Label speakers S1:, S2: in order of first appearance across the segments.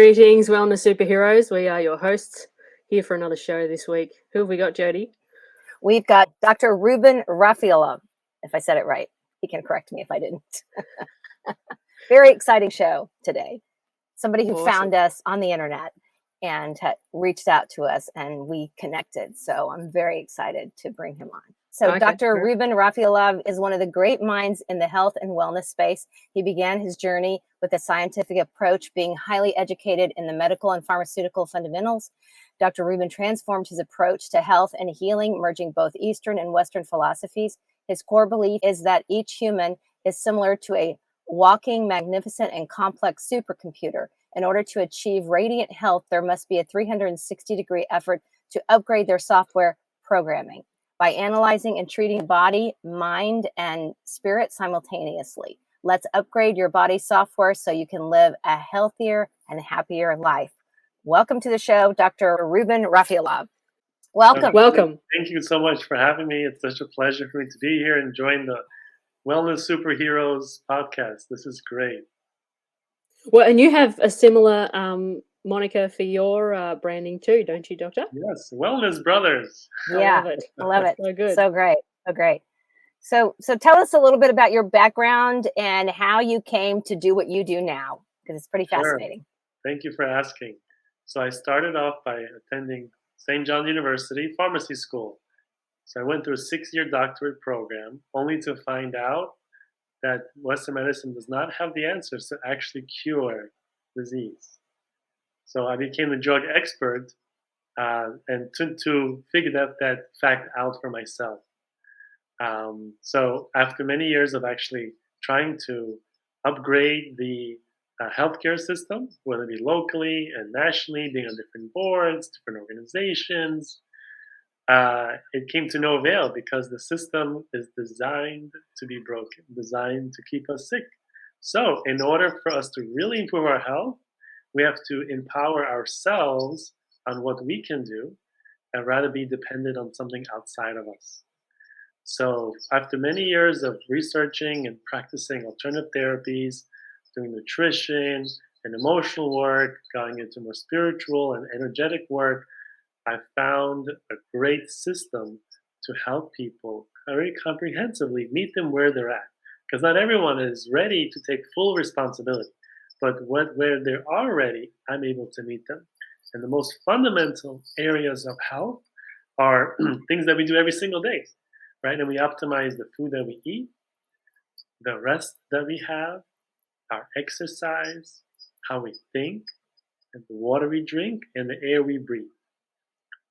S1: Greetings, wellness superheroes. We are your hosts here for another show this week. Who have we got, Jodi?
S2: We've got Dr. Ruben Rafaelov, if I said it right. He can correct me if I didn't. Very exciting show today. Somebody who found us on the internet and reached out to us, and we connected. So I'm very excited to bring him on. So Dr. Ruben Rafaelov is one of the great minds in the health and wellness space. He began his journey with a scientific approach, being highly educated in the medical and pharmaceutical fundamentals. Dr. Ruben transformed his approach to health and healing, merging both Eastern and Western philosophies. His core belief is that each human is similar to a walking, magnificent, and complex supercomputer. In order to achieve radiant health, there must be a 360-degree effort to upgrade their software programming by analyzing and treating body, mind, and spirit simultaneously. Let's upgrade your body software so you can live a healthier and happier life. Welcome to the show, Dr. Ruben Rafaelov. Welcome.
S1: Welcome.
S3: Thank you so much for having me. It's such a pleasure for me to be here and join the Wellness Superheroes podcast. This is great.
S1: Well, and you have a similar moniker for your branding too, don't you, Doctor?
S3: Yes, Wellness Brothers.
S2: Yeah, I love it.
S1: So good.
S2: So great. So great. So tell us a little bit about your background and how you came to do what you do now, because it's pretty fascinating.
S3: Thank you for asking. So I started off by attending St. John's University Pharmacy School. So I went through a 6-year doctorate program, only to find out that Western medicine does not have the answers to actually cure disease. So I became a drug expert and to figure that fact out for myself. So after many years of actually trying to upgrade the healthcare system, whether it be locally and nationally, being on different boards, different organizations, it came to no avail because the system is designed to be broken, designed to keep us sick. So in order for us to really improve our health, we have to empower ourselves on what we can do and rather be dependent on something outside of us. So after many years of researching and practicing alternative therapies, doing nutrition and emotional work, going into more spiritual and energetic work, I found a great system to help people very comprehensively meet them where they're at. Because not everyone is ready to take full responsibility. But where they are ready, I'm able to meet them. And the most fundamental areas of health are things that we do every single day, right? And we optimize the food that we eat, the rest that we have, our exercise, how we think, and the water we drink, and the air we breathe.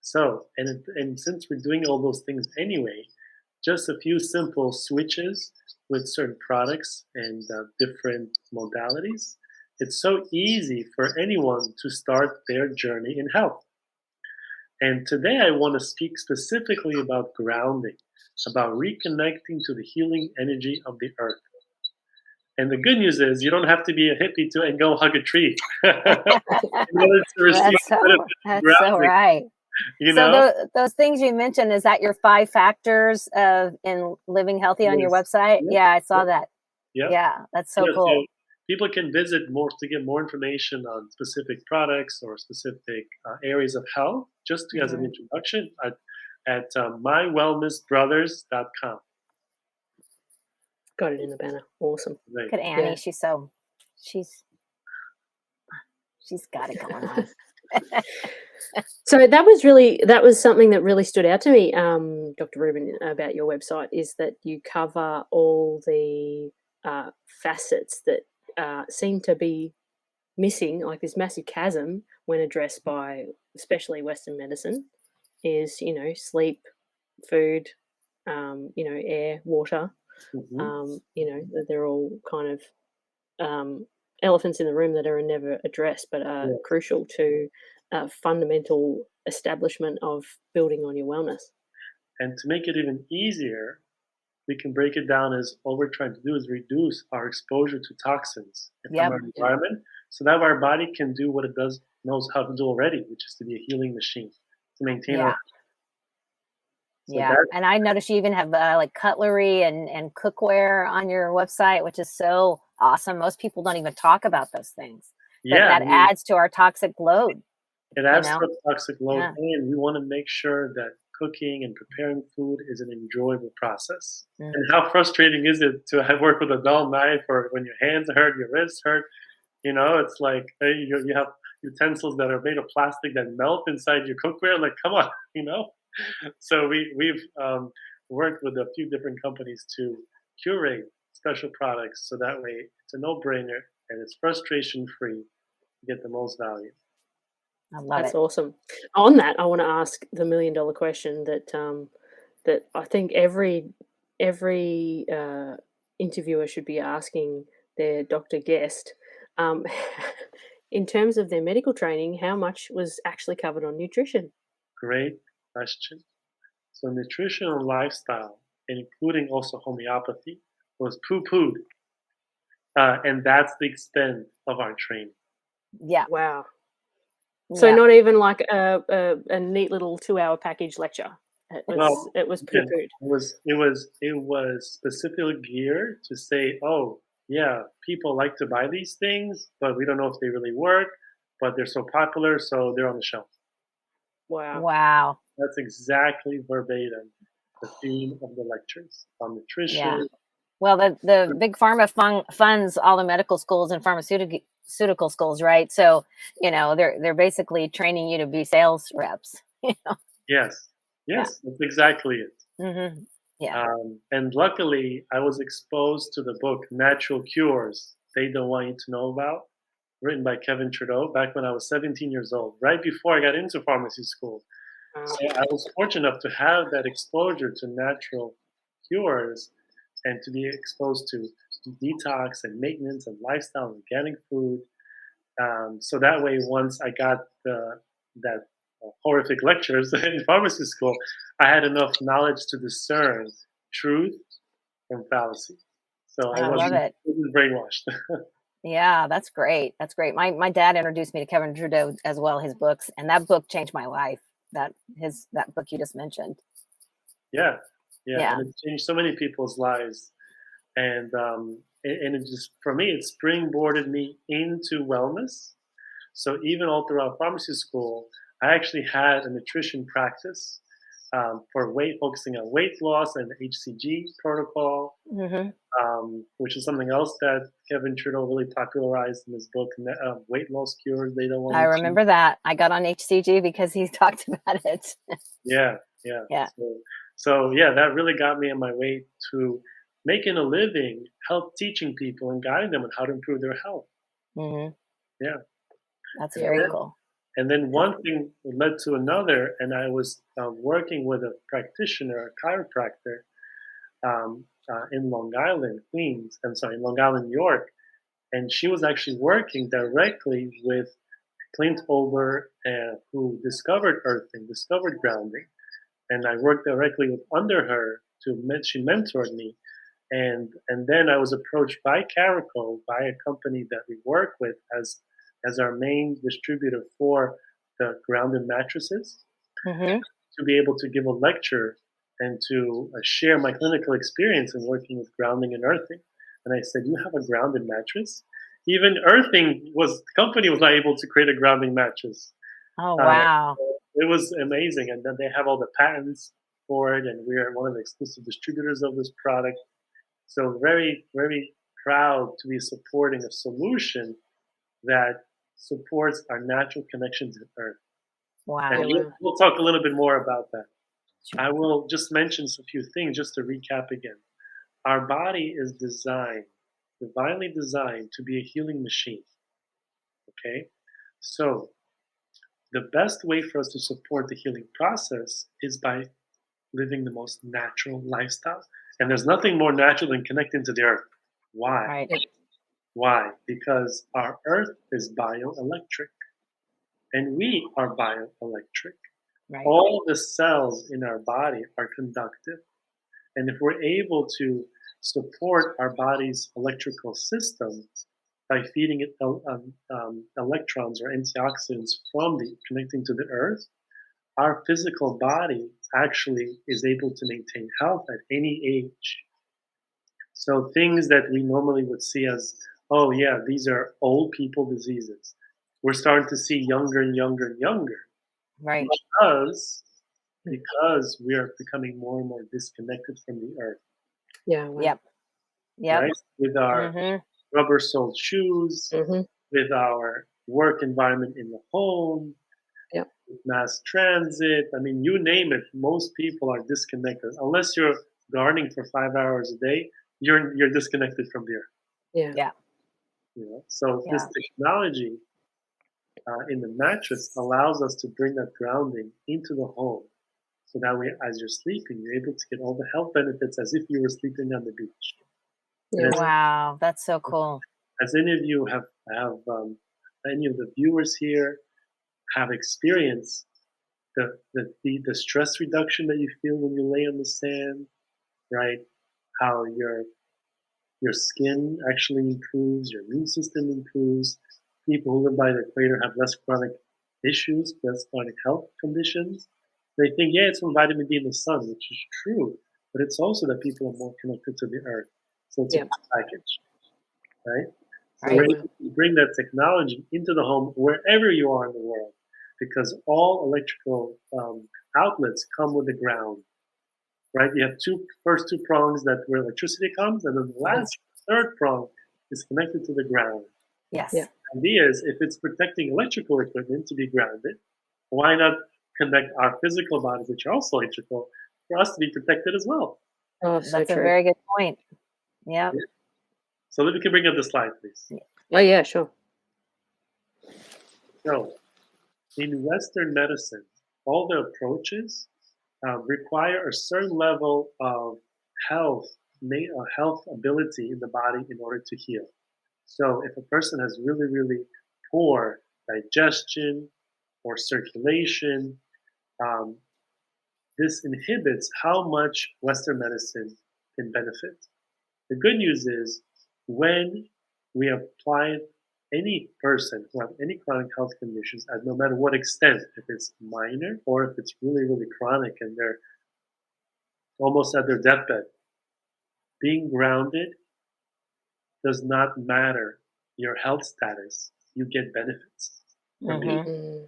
S3: So, and since we're doing all those things anyway, just a few simple switches with certain products and different modalities, it's so easy for anyone to start their journey in health. And today I want to speak specifically about grounding, about reconnecting to the healing energy of the earth. And the good news is you don't have to be a hippie and go hug a tree.
S2: That's so right.
S3: You know?
S2: So those things you mentioned, is that your 5 factors of in living healthy on your website? Yeah, I saw that. Yeah, that's so cool.
S3: So people can visit more to get more information on specific products or specific areas of health, just as an introduction at mywellnessbrothers.com.
S1: Got it in the banner. Awesome.
S2: Look at Annie. Yeah. She's got it going on.
S1: So that was something that really stood out to me, Dr. Ruben, about your website, is that you cover all the facets that seem to be missing, like this massive chasm when addressed by especially Western medicine, is, sleep, food, air, water. They're all kind of elephants in the room that are never addressed, but are crucial to fundamental establishment of building on your wellness.
S3: And to make it even easier, we can break it down as all we're trying to do is reduce our exposure to toxins from our environment, so that our body can do what it knows how to do already, which is to be a healing machine, to maintain our
S2: So and I noticed you even have like cutlery and cookware on your website, which is so awesome. Most people don't even talk about those things. but
S3: Yeah,
S2: that adds to our toxic load.
S3: it adds
S2: You know?
S3: to a toxic load,
S2: Yeah.
S3: and we want to make sure that cooking and preparing food is an enjoyable process.
S2: Mm.
S3: And how frustrating is it to work with a dull knife, or when your hands hurt, your wrists hurt? You know, it's like you have utensils that are made of plastic that melt inside your cookware. Like, come on, you know. So we've worked with a few different companies to curate special products, so that way it's a no-brainer and it's frustration-free to get the most value.
S2: I love
S1: That's
S2: it.
S1: awesome. On that, I want to ask the $1,000,000 question that I think every interviewer should be asking their doctor guest. Um, in terms of their medical training, how much was actually covered on nutrition?
S3: Great question. So nutrition and lifestyle, including also homeopathy, was poo-pooed, and that's the extent of our training.
S2: Yeah.
S1: Wow. So
S2: Yeah.
S1: not even like a neat little 2-hour package lecture.
S3: Well,
S1: It was
S3: again,
S1: poo-pooed.
S3: it was specifically geared to say, oh yeah, people like to buy these things, but we don't know if they really work, but they're so popular, so they're on the shelf.
S1: Wow.
S2: Wow.
S3: That's exactly verbatim the theme of the lectures on
S2: Yeah.
S3: nutrition.
S2: Well, the big pharma funds all the medical schools and pharmaceutical schools, right? So, they're basically training you to be sales reps.
S3: Yes,
S2: Yeah.
S3: yes, that's exactly it.
S2: Hmm. Yeah.
S3: And luckily, I was exposed to the book Natural Cures They Don't Want You to Know About, written by Kevin Trudeau back when I was 17 years old, right before I got into pharmacy school.
S1: Wow.
S3: So I was fortunate enough to have that exposure to natural cures and to be exposed to detox and maintenance and lifestyle and organic food. So that way, once I got that horrific lectures in pharmacy school, I had enough knowledge to discern truth from fallacy. So I
S2: I love it.
S3: wasn't brainwashed.
S2: Yeah, that's great. That's great. My dad introduced me to Kevin Trudeau as well, his books, and that book changed my life. That book you just mentioned.
S3: Yeah, yeah,
S2: Yeah.
S3: and it changed so many people's lives, and it just for me it springboarded me into wellness. So even all throughout pharmacy school, I actually had a nutrition practice for focusing on weight loss and the HCG protocol,
S2: Hmm.
S3: which is something else that Kevin Trudeau really popularized in his book, Weight Loss Cures They Don't Want
S2: I
S3: You to.
S2: remember that. I got on HCG because he talked about it.
S3: Yeah, yeah.
S2: Yeah.
S3: So yeah, that really got me on my way to making a living, help teaching people and guiding them on how to improve their health.
S2: Hmm.
S3: Yeah.
S2: That's
S3: And
S2: very
S3: then,
S2: cool.
S3: and then one thing led to another, and I was working with a practitioner, a chiropractor, in Long Island, Queens. I'm sorry, in Long Island, New York, and she was actually working directly with Clint Ober, who discovered earthing, discovered grounding, and I worked directly under her she mentored me, and then I was approached by Carico, by a company that we work with as our main distributor for the grounded mattresses,
S2: Hmm.
S3: to be able to give a lecture and to share my clinical experience in working with grounding and earthing. And I said, "You have a grounded mattress?" Even earthing the company was not able to create a grounding mattress.
S2: Oh,
S3: Uh,
S2: wow.
S3: it was amazing, and then they have all the patents for it, and we are one of the exclusive distributors of this product. So very, very proud to be supporting a solution that supports our natural connection to Earth.
S2: Wow.
S3: And we'll talk a little bit more about that. I will just mention a few things just to recap again. Our body is divinely designed to be a healing machine. Okay? So the best way for us to support the healing process is by living the most natural lifestyle. And there's nothing more natural than connecting to the earth. Why?
S2: Right.
S3: Why? Because our earth is bioelectric and we are bioelectric.
S2: Right.
S3: All the cells in our body are conductive. And if we're able to support our body's electrical system by feeding it electrons or antioxidants from connecting to the earth, our physical body actually is able to maintain health at any age. So things that we normally would see as oh yeah, these are old people diseases. We're starting to see younger and younger and younger.
S2: Right.
S3: Because we are becoming more and more disconnected from the earth.
S1: Yeah. Wow.
S2: Yep. Yep.
S3: Right? With our rubber-soled shoes, with our work environment in the home,
S1: Yep.
S3: with mass transit. I mean, you name it. Most people are disconnected. Unless you're gardening for 5 hours a day, you're disconnected from the earth.
S1: Yeah.
S2: Yeah.
S3: You know? So this technology in the mattress allows us to bring that grounding into the home. So that way, as you're sleeping, you're able to get all the health benefits as if you were sleeping on the beach.
S1: Yeah.
S2: Wow, that's so cool.
S3: As any of you have any of the viewers here have experienced the stress reduction that you feel when you lay on the sand, right? How your skin actually improves, your immune system improves. People who live by the equator have less chronic issues, less chronic health conditions. They think, yeah, it's from vitamin D in the sun, which is true, but it's also that people are more connected to the earth. So it's a package, right? So we're able to bring that technology into the home wherever you are in the world, because all electrical outlets come with the ground, right? You have first two prongs that where electricity comes, and then the last third prong is connected to the ground.
S2: Yes.
S1: Yeah.
S3: The idea is if it's protecting electrical equipment to be grounded, why not connect our physical bodies, which are also electrical, for us to be protected as well?
S1: Oh, so
S2: That's
S1: true.
S2: a very good point. Yeah.
S3: So if we can bring up the slide, please.
S1: Oh, yeah, sure.
S3: So in Western medicine, all the approaches require a certain level of health ability in the body in order to heal. So if a person has really, really poor digestion or circulation, this inhibits how much Western medicine can benefit. The good news is when we apply any person who have any chronic health conditions, at no matter what extent, if it's minor or if it's really, really chronic and they're almost at their deathbed, being grounded does not matter your health status. You get benefits from being.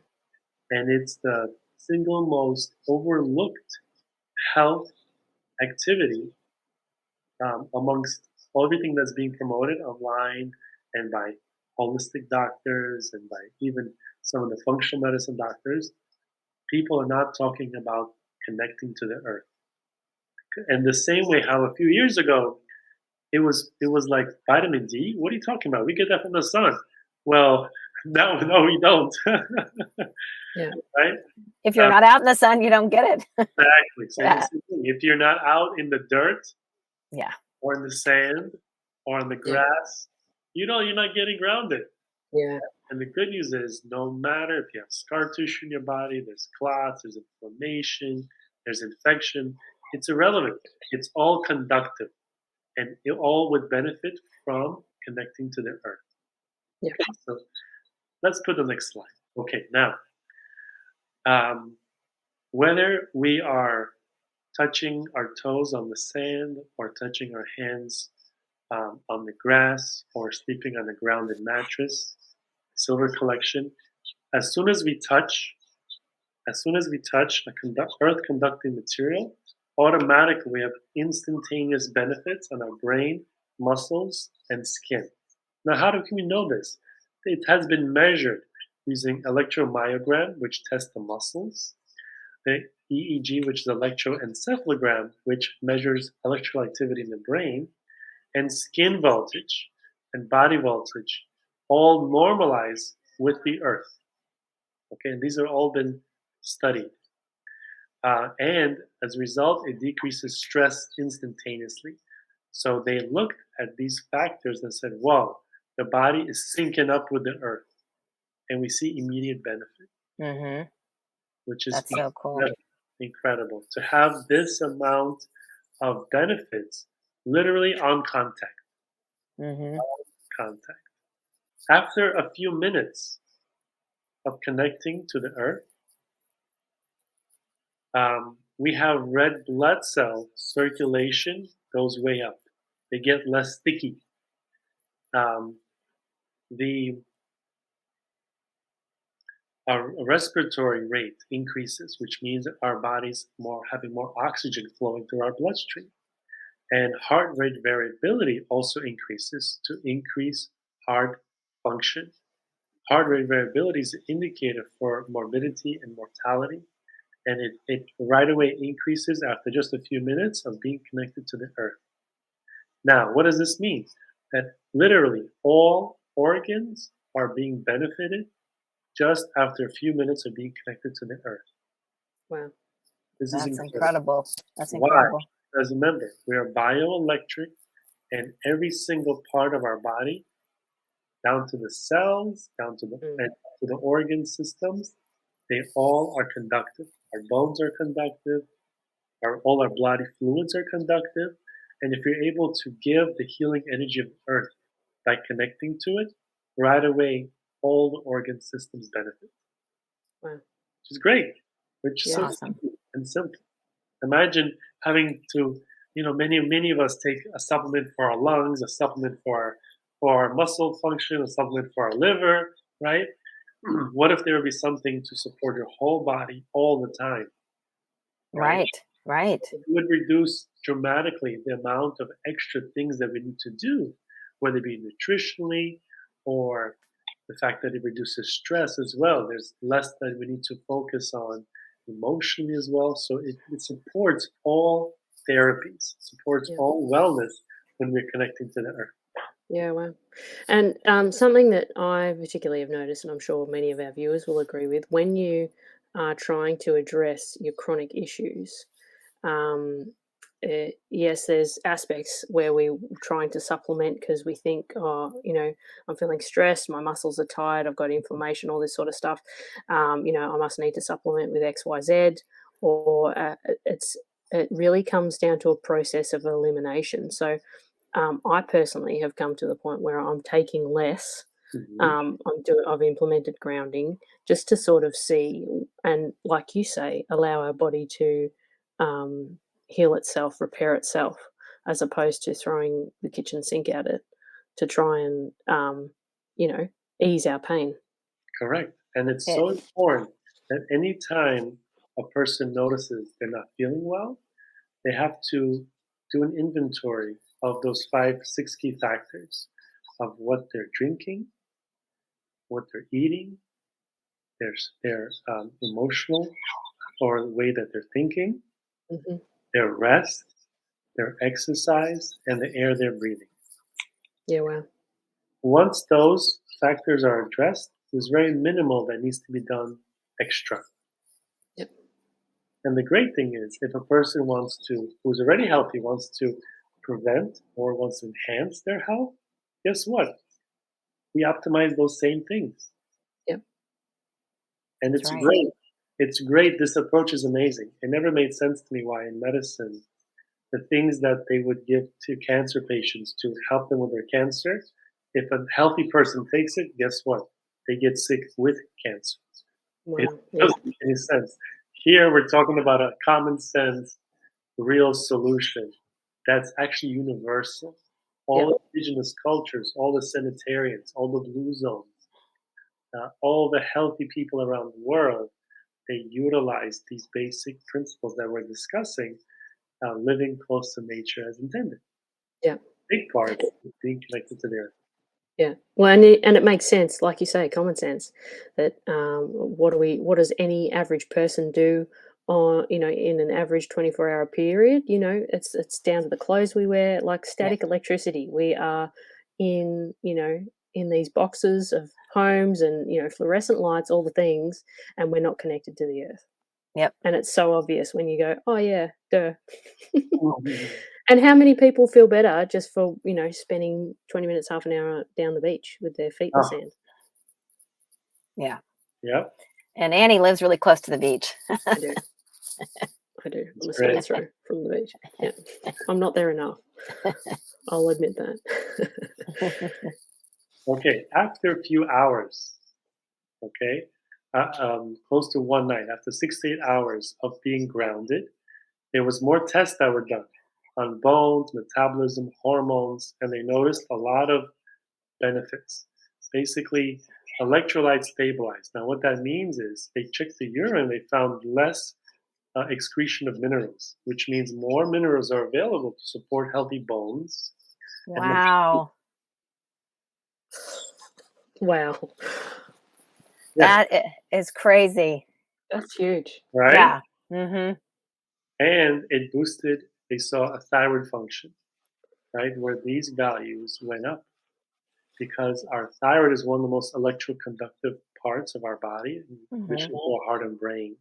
S3: And it's the single most overlooked health activity amongst everything that's being promoted online and by holistic doctors and by even some of the functional medicine doctors. People are not talking about connecting to the earth. And the same way how a few years ago it was like vitamin D. What are you talking about? We get that from the sun. Well, no, we don't.
S1: Yeah.
S3: Right?
S2: If you're not out in the sun, you don't get it.
S3: Exactly. So if you're not out in the dirt, or in the sand, or on the grass, you're not getting grounded.
S1: Yeah.
S3: And the good news is, no matter if you have scar tissue in your body, there's clots, there's inflammation, there's infection, it's irrelevant. It's all conductive. And it all would benefit from connecting to the earth.
S1: Yeah.
S3: So let's put the next slide. Okay, now, whether we are touching our toes on the sand or touching our hands on the grass or sleeping on a grounded mattress, silver collection, as soon as we touch a earth conducting material, automatically we have instantaneous benefits on our brain, muscles, and skin. Now, how can we know this? It has been measured using electromyogram, which tests the muscles, the EEG, which is electroencephalogram, which measures electrical activity in the brain, and skin voltage and body voltage all normalize with the earth. Okay, and these have all been studied. And as a result, it decreases stress instantaneously. So they looked at these factors and said, wow, the body is syncing up with the earth. And we see immediate benefit, which is
S2: so cool.
S3: Incredible to have this amount of benefits literally on contact. Contact. After a few minutes of connecting to the earth, we have red blood cell circulation goes way up. They get less sticky. the our respiratory rate increases, which means that our bodies having more oxygen flowing through our bloodstream. And heart rate variability also increases to increase heart function. Heart rate variability is an indicator for morbidity and mortality, and it right away increases after just a few minutes of being connected to the earth. Now, what does this mean? That literally all organs are being benefited just after a few minutes of being connected to the earth.
S1: Wow.
S3: This
S2: That's
S3: is
S2: incredible. That's
S3: Why?
S2: incredible.
S3: Because remember, we are bioelectric, and every single part of our body, down to the cells, down to the organ systems, they all are conductive. Our bones are conductive. All our bloody fluids are conductive. And if you're able to give the healing energy of the earth by connecting to it, right away, all the organ systems benefit.
S1: Wow.
S3: Which is great. Which is so
S2: Awesome.
S3: and simple. Imagine having to, many of us take a supplement for our lungs, a supplement for our muscle function, a supplement for our liver, right? What if there would be something to support your whole body all the time?
S2: Right.
S3: It would reduce dramatically the amount of extra things that we need to do, whether it be nutritionally or the fact that it reduces stress as well. There's less that we need to focus on emotionally as well. So it supports all therapies, supports all wellness when we're connecting to the earth.
S1: Yeah, wow. And something that I particularly have noticed, and I'm sure many of our viewers will agree with, when you are trying to address your chronic issues, yes, there's aspects where we're trying to supplement because we think, I'm feeling stressed, my muscles are tired, I've got inflammation, all this sort of stuff. I must need to supplement with X, Y, Z, or it really comes down to a process of elimination. So I personally have come to the point where I'm taking less. I've implemented grounding just to sort of see, and like you say, allow our body to heal itself, repair itself, as opposed to throwing the kitchen sink at it to try and ease our pain.
S3: Correct. And it's so important that anytime a person notices they're not feeling well, they have to do an inventory of those 5-6 key factors of what they're drinking, what they're eating, their emotional or the way that they're thinking, their rest, their exercise, and the air they're breathing.
S1: Yeah, wow.
S3: Once those factors are addressed, there's very minimal that needs to be done extra.
S1: Yep.
S3: And the great thing is, if a person who's already healthy, wants to prevent or wants to enhance their health, guess what? We optimize those same things.
S1: Yep.
S3: And it's great. It's great. This approach is amazing. It never made sense to me why in medicine, the things that they would give to cancer patients to help them with their cancer, if a healthy person takes it, guess what? They get sick with cancer.
S1: Wow.
S3: It doesn't make any sense. Here we're talking about a common sense, real solution that's actually universal. All indigenous cultures, all the sanitarians, all the blue zones, all the healthy people around the world, they utilize these basic principles that we're discussing, living close to nature as intended.
S1: Yeah.
S3: Big part is being connected to the earth.
S1: Yeah. Well, and it makes sense, like you say, common sense. That what does any average person do on in an average 24-hour period? It's down to the clothes we wear, like static electricity. We are in in these boxes of homes and fluorescent lights, all the things, and we're not connected to the earth.
S2: Yep.
S1: And it's so obvious when you go, oh yeah, duh. And how many people feel better just for, spending 20 minutes, half an hour down the beach with their feet in the sand?
S2: Yeah.
S3: Yeah.
S2: And Annie lives really close to the beach.
S1: I do. I'm a stone's throw from the beach. Yeah. I'm not there enough. I'll admit that.
S3: Okay. After a few hours, close to one night, after 6 to 8 hours of being grounded, there was more tests that were done on bones, metabolism, hormones, and they noticed a lot of benefits. basically electrolyte stabilized. Now, what that means is they checked the urine, they found less excretion of minerals, which means more minerals are available to support healthy bones.
S2: Wow.
S1: Wow.
S3: Yeah.
S2: That is crazy.
S1: That's huge.
S3: Right?
S2: Yeah. Mm-hmm.
S3: And it boosted, they saw a thyroid function, right, where these values went up because our thyroid is one of the most electroconductive parts of our body, in addition to our heart and brain.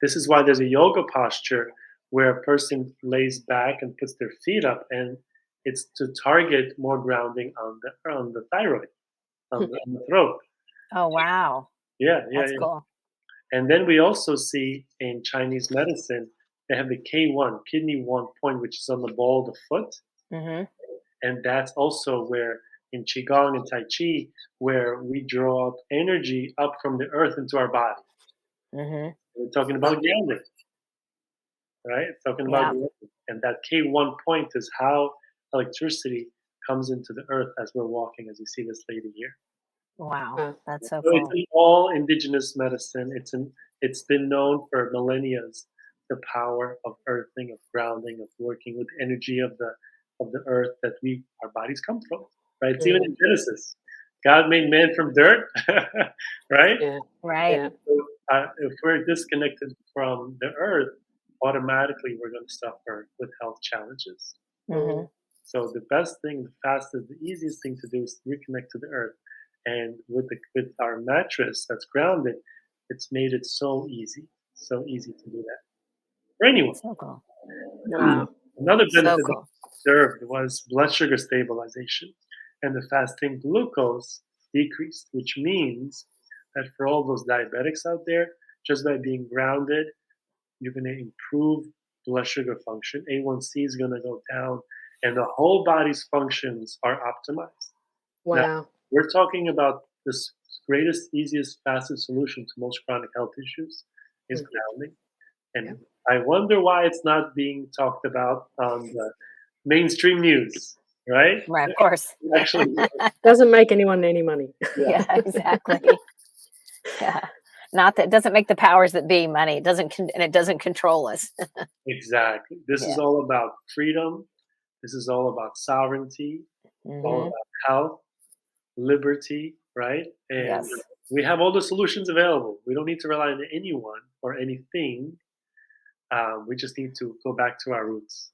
S3: This is why there's a yoga posture where a person lays back and puts their feet up, and it's to target more grounding on the thyroid, on the throat.
S2: Oh, wow.
S3: Yeah.
S2: That's cool.
S3: And then we also see in Chinese medicine, they have the K1, kidney 1 point, which is on the ball of the foot.
S2: Mm-hmm.
S3: And that's also where in Qigong and Tai Chi, where we draw up energy up from the earth into our body.
S2: Mm-hmm.
S3: We're talking about grounding, right? Talking about grounding. And that K1 point is how electricity comes into the earth as we're walking, as you see this lady here.
S2: Wow. That's so
S3: So
S2: cool.
S3: it's in all indigenous medicine. It's been known for millennia, the power of earthing, of grounding, of working with the energy of the earth that our bodies come from. Right? It's even in Genesis. God made man from dirt, right?
S1: Yeah.
S2: Right.
S1: Yeah.
S3: So, if we're disconnected from the earth, automatically we're going to suffer with health challenges.
S2: Mm-hmm.
S3: So the best thing, the fastest, the easiest thing to do is to reconnect to the earth. And with our mattress that's grounded, it's made it so easy to do that. For anyone.
S2: So cool.
S1: Wow.
S3: Another benefit
S2: So cool.
S3: observed was blood sugar stabilization, and the fasting glucose decreased, which means that for all those diabetics out there, just by being grounded, you're going to improve blood sugar function. A1C is going to go down, and the whole body's functions are optimized.
S1: Wow.
S3: Now, we're talking about this greatest, easiest, fastest solution to most chronic health issues is grounding. And I wonder why it's not being talked about on the mainstream news, right?
S2: Right. Of course.
S3: Actually,
S1: Doesn't make anyone any money.
S2: Yeah, exactly. Yeah. Not that it doesn't make the powers that be money. It doesn't and it doesn't control us.
S3: exactly. This is all about freedom. This is all about sovereignty, all about health, liberty, right? And we have all the solutions available. We don't need to rely on anyone or anything. We just need to go back to our roots.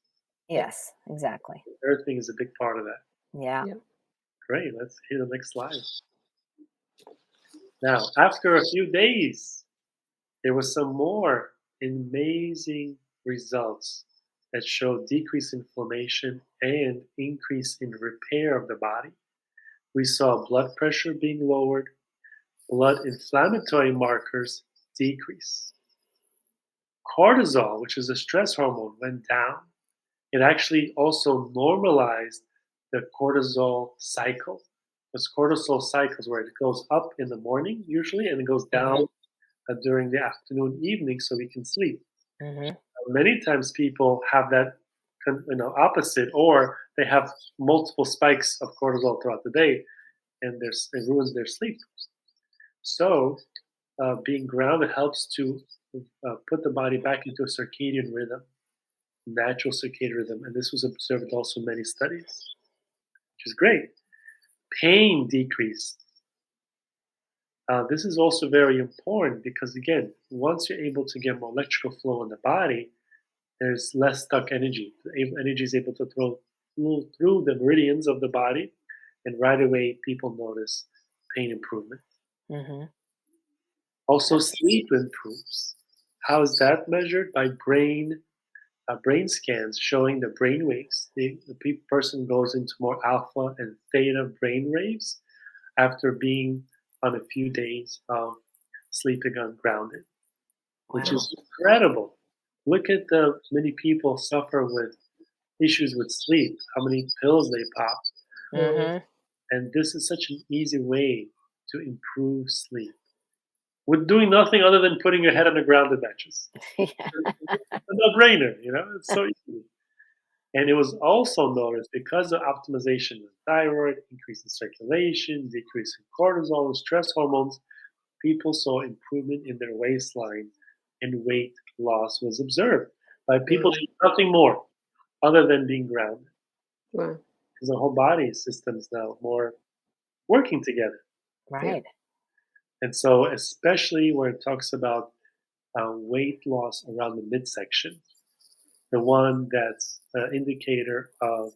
S2: Yes, exactly.
S3: Earthing is a big part of that.
S2: Yeah.
S3: Great. Let's hear the next slide. Now, after a few days, there was some more amazing results that showed decreased inflammation and increase in repair of the body. We saw blood pressure being lowered, blood inflammatory markers decrease. Cortisol, which is a stress hormone, went down. It actually also normalized the cortisol cycle. Because cortisol cycles where it goes up in the morning usually and it goes down during the afternoon, evening, so we can sleep. Many times people have that opposite, or they have multiple spikes of cortisol throughout the day, and it ruins their sleep. So being grounded helps to put the body back into a circadian rhythm, natural circadian rhythm, and this was observed also in many studies, which is great. Pain decreased. This is also very important because, again, once you're able to get more electrical flow in the body, there's less stuck energy. The energy is able to flow through the meridians of the body, and right away people notice pain improvement. Also, sleep improves. How is that measured? By brain scans showing the brain waves. The person goes into more alpha and theta brain waves after being on a few days of sleeping ungrounded, which is incredible. Look at the many people suffer with issues with sleep, how many pills they pop. And this is such an easy way to improve sleep with doing nothing other than putting your head on a grounded mattress. It's a no-brainer, it's so easy. And it was also noticed because of optimization of thyroid, increase in circulation, decrease in cortisol and stress hormones, people saw improvement in their waistline and weight loss was observed by people doing nothing more other than being grounded.
S1: Wow.
S3: Because the whole body system is now more working together.
S2: Right.
S3: And so, especially where it talks about weight loss around the midsection, the one that's an indicator of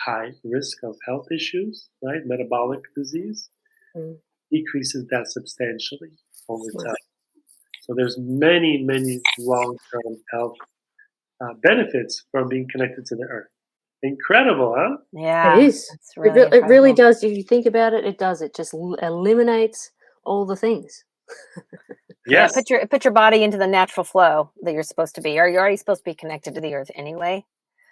S3: high risk of health issues, right? Metabolic disease, decreases that substantially over time. So there's many, many long-term health benefits from being connected to the earth. Incredible, huh?
S2: Yeah.
S1: It is.
S2: It's really
S1: It really
S2: incredible.
S1: does. If you think about it, it does. It just eliminates all the things.
S3: Yes.
S2: Yeah, put your body into the natural flow that you're supposed to be, or you're already supposed to be connected to the earth anyway.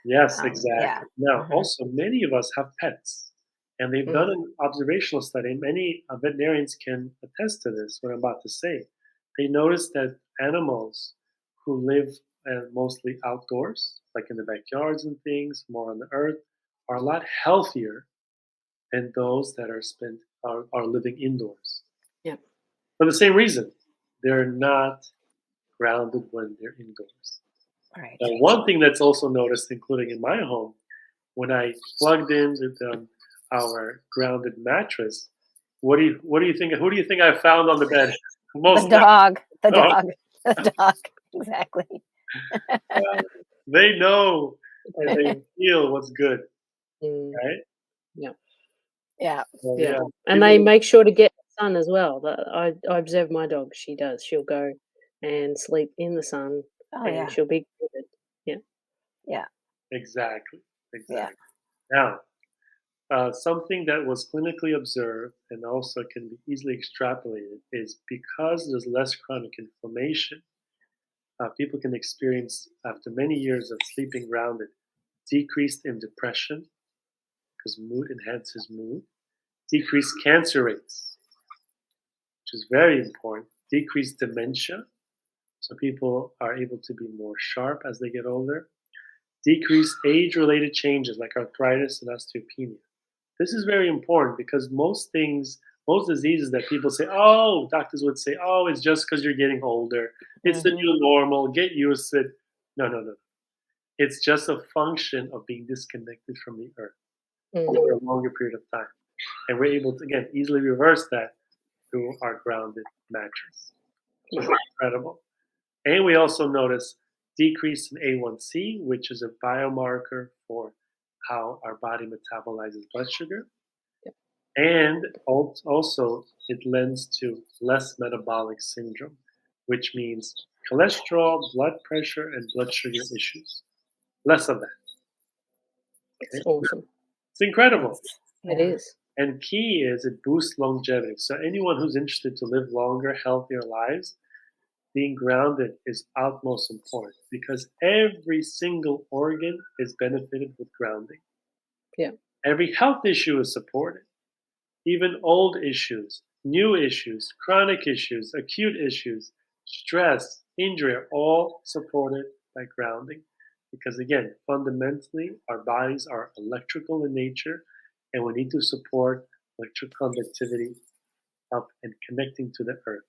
S3: Yes,
S2: Yeah.
S3: exactly. Now, also, many of us have pets, and they've done an observational study. Many veterinarians can attest to this, what I'm about to say. They noticed that animals who live mostly outdoors, like in the backyards and things, more on the earth, are a lot healthier than those that are living indoors.
S1: Yeah.
S3: For the same reason, they're not grounded when they're indoors.
S2: Right.
S3: Now, one thing that's also noticed, including in my home, when I plugged in our grounded mattress, what do you think? Who do you think I found on the bed?
S2: The dog. The dog. The dog. Exactly.
S3: They know and they feel what's good, right?
S1: Yeah.
S2: Yeah.
S3: So,
S1: Yeah. And they make sure to get the sun as well. I observe my dog. She does. She'll go and sleep in the sun,
S2: Oh
S1: and
S2: yeah.
S1: she'll be good. Yeah.
S2: Yeah.
S3: Exactly.
S2: Yeah.
S3: Now, something that was clinically observed and also can be easily extrapolated is because there's less chronic inflammation, people can experience, after many years of sleeping grounded, decreased in depression, because mood enhances mood, decreased cancer rates, which is very important, decreased dementia, so people are able to be more sharp as they get older, decreased age-related changes like arthritis and osteopenia. This is very important because most diseases that people say, oh, doctors would say, oh, it's just because you're getting older. It's the new normal. Get used to it. No. It's just a function of being disconnected from the earth over a longer period of time. And we're able to, again, easily reverse that through our grounded mattress. Which is incredible. And we also notice decrease in A1C, which is a biomarker for how our body metabolizes blood sugar. And also, it lends to less metabolic syndrome, which means cholesterol, blood pressure, and blood sugar issues. Less of that.
S1: It's awesome.
S3: It's incredible.
S1: It is.
S3: And key is it boosts longevity. So anyone who's interested to live longer, healthier lives, being grounded is utmost important because every single organ is benefited with grounding.
S1: Yeah.
S3: Every health issue is supported. Even old issues, new issues, chronic issues, acute issues, stress, injury are all supported by grounding. Because again, fundamentally, our bodies are electrical in nature, and we need to support electric conductivity up and connecting to the earth.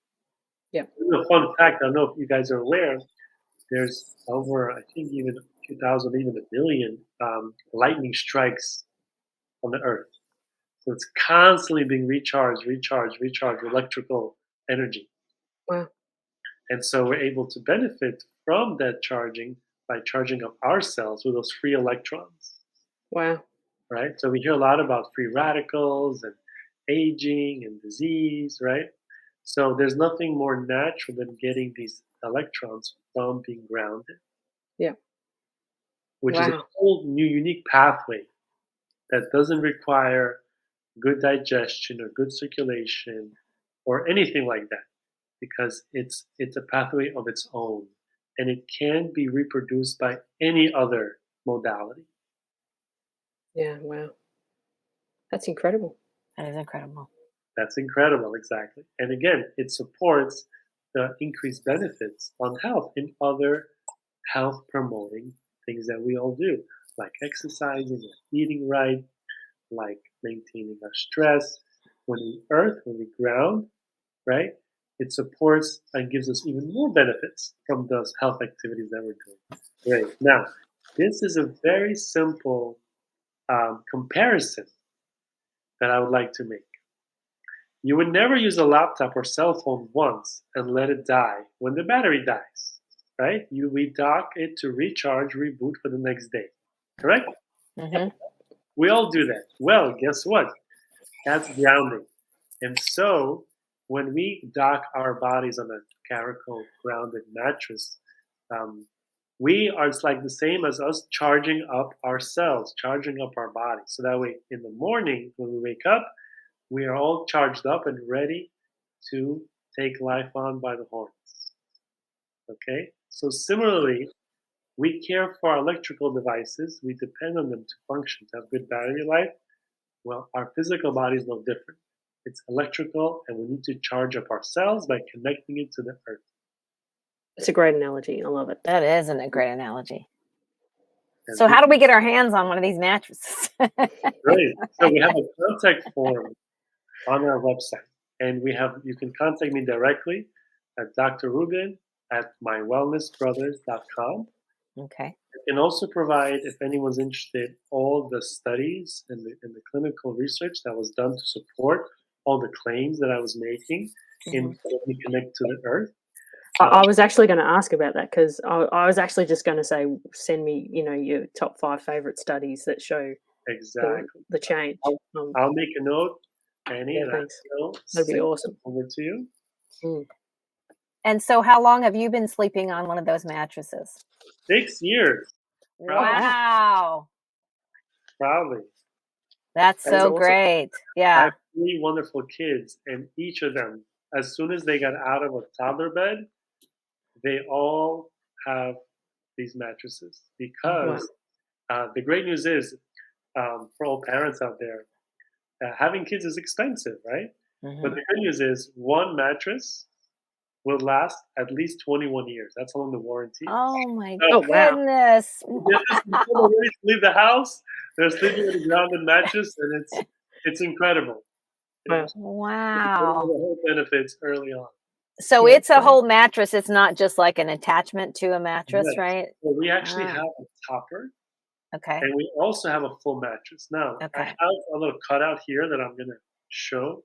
S1: Yeah.
S3: A fun fact, I don't know if you guys are aware, there's over, I think, even a few thousand, even a billion lightning strikes on the earth. So it's constantly being recharged electrical energy.
S1: Wow.
S3: And so we're able to benefit from that charging by charging up our cells with those free electrons.
S1: Wow.
S3: Right? So we hear a lot about free radicals and aging and disease, right? So there's nothing more natural than getting these electrons from being grounded.
S1: Yeah.
S3: Which is a whole new unique pathway that doesn't require good digestion or good circulation or anything like that, because it's a pathway of its own and it can be reproduced by any other modality.
S1: Yeah, wow. That's incredible.
S2: That is incredible.
S3: That's incredible, exactly. And again, it supports the increased benefits on health in other health promoting things that we all do, like exercising, like eating right, like maintaining our stress. When we earth, when we ground, right, it supports and gives us even more benefits from those health activities that we're doing. Great. Now, this is a very simple comparison that I would like to make. You would never use a laptop or cell phone once and let it die when the battery dies, right? You redock it to recharge, reboot for the next day, correct?
S2: Mm-hmm.
S3: We all do that. Well, guess what? That's grounding. And so when we dock our bodies on a caracal grounded mattress, it's like the same as us charging up our cells, charging up our body. So that way, in the morning, when we wake up, we are all charged up and ready to take life on by the horns. Okay? So similarly, we care for our electrical devices. We depend on them to function, to have good battery life. Well, our physical body is no different. It's electrical, and we need to charge up our cells by connecting it to the earth.
S1: It's a great analogy. I love it.
S2: That isn't a great analogy. So how do we get our hands on one of these mattresses?
S3: Great. So we have a contact form on our website, and you can contact me directly at Dr. Ruben at mywellnessbrothers.com.
S2: Okay.
S3: I can also provide, if anyone's interested, all the studies and the clinical research that was done to support all the claims that I was making in when we connect to the earth.
S1: I was actually going to ask about that because I was actually just going to say, send me, your top 5 favorite studies that show
S3: Exactly
S1: the change.
S3: I'll make a note, Annie, and I'll
S1: that'd be awesome.
S3: Over to you.
S1: Mm.
S2: And so, how long have you been sleeping on one of those mattresses?
S3: 6 years.
S2: Wow!
S3: Proudly.
S2: That's so
S1: awesome.
S2: great.
S3: I
S2: Yeah.
S3: have 3 wonderful kids, and each of them, as soon as they got out of a toddler bed, they all have these mattresses because the great news is, for all parents out there, having kids is expensive, right?
S2: Mm-hmm.
S3: But the good news is one mattress will last at least 21 years. That's how long the warranty is.
S2: Oh my
S1: wow.
S2: goodness!
S3: Before they're ready to leave the house, they're sleeping with a grounded mattress, and it's incredible.
S1: Wow.
S2: Wow.
S3: The whole benefits early on.
S2: So it's a whole mattress. It's not just like an attachment to a mattress,
S3: Yes.
S2: right?
S3: So we actually have a topper.
S2: Okay.
S3: And we also have a full mattress. Now, I have a little cutout here that I'm going to show.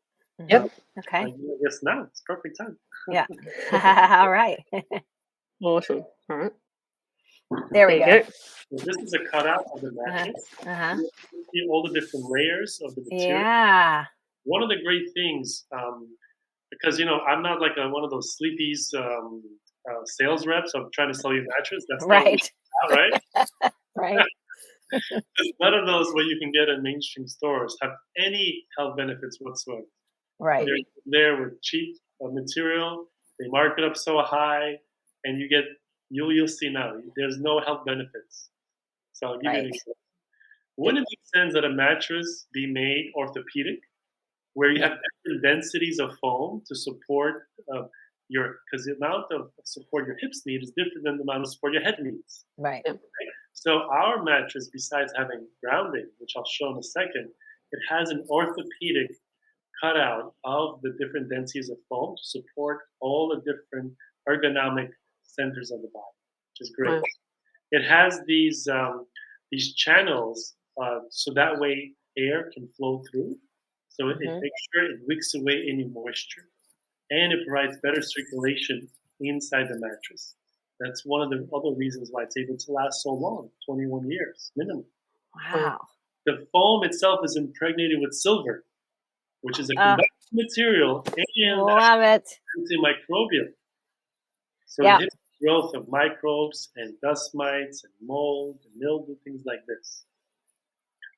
S1: Yep.
S2: Okay.
S3: I guess now it's perfect time.
S2: Yeah. All right.
S1: Awesome. All right.
S2: There we go.
S3: So this is a cutout of the mattress. You see all the different layers of the material.
S2: Yeah.
S3: One of the great things, because I'm not like one of those sleepies sales reps. I'm trying to sell you a mattress. That's
S2: right.
S3: Right.
S2: Right.
S3: None of those what you can get in mainstream stores have any health benefits whatsoever.
S2: Right.
S3: They're there with cheap material. They mark it up so high, and you'll see now. There's no health benefits. So I'll give you an example. Wouldn't it make sense that a mattress be made orthopedic, where you have different densities of foam to support because the amount of support your hips need is different than the amount of support your head needs.
S2: Right.
S3: So our mattress, besides having grounding, which I'll show in a second, it has an orthopedic cutout of the different densities of foam to support all the different ergonomic centers of the body, which is great. Wow. It has these channels so that way air can flow through. So it makes sure it wicks away any moisture, and it provides better circulation inside the mattress. That's one of the other reasons why it's able to last so long, 21 years minimum.
S2: Wow.
S3: The foam itself is impregnated with silver, which is a conductive material and
S2: love it.
S3: Antimicrobial. So it hits the growth of microbes and dust mites and mold and mildew, things like this.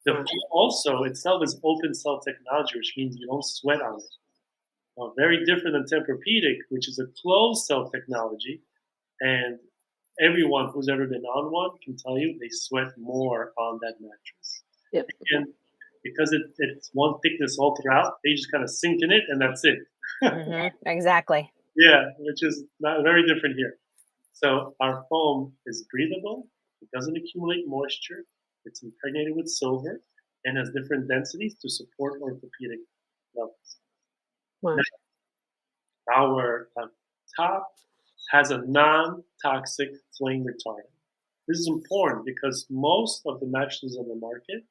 S3: The foam also itself is open cell technology, which means you don't sweat on it. Very different than Tempur-Pedic, which is a closed cell technology. And everyone who's ever been on one can tell you they sweat more on that mattress.
S1: Yep.
S3: And because it's one thickness all throughout, they just kind of sink in it, and that's it.
S2: Exactly.
S3: Yeah, which is not very different here. So our foam is breathable, It doesn't accumulate moisture. It's impregnated with silver and has different densities to support orthopedic levels.
S1: Wow.
S3: Now, our top has a non-toxic flame retardant. This is important because most of the mattresses on the market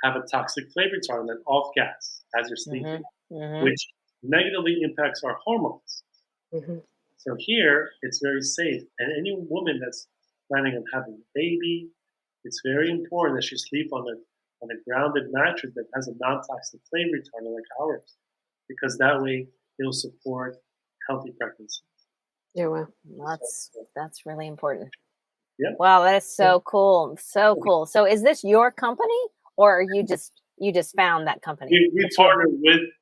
S3: have a toxic flame retardant, an off gas as you're sleeping, which negatively impacts our hormones. So here, it's very safe. And any woman that's planning on having a baby, it's very important that she sleep on a grounded mattress that has a non-toxic flame retardant like ours, because that way it'll support healthy pregnancy.
S1: Yeah, wow.
S2: That's really important.
S3: Yeah.
S2: Wow, that is so cool. So cool. So is this your company, or are you just found that company?
S3: We partnered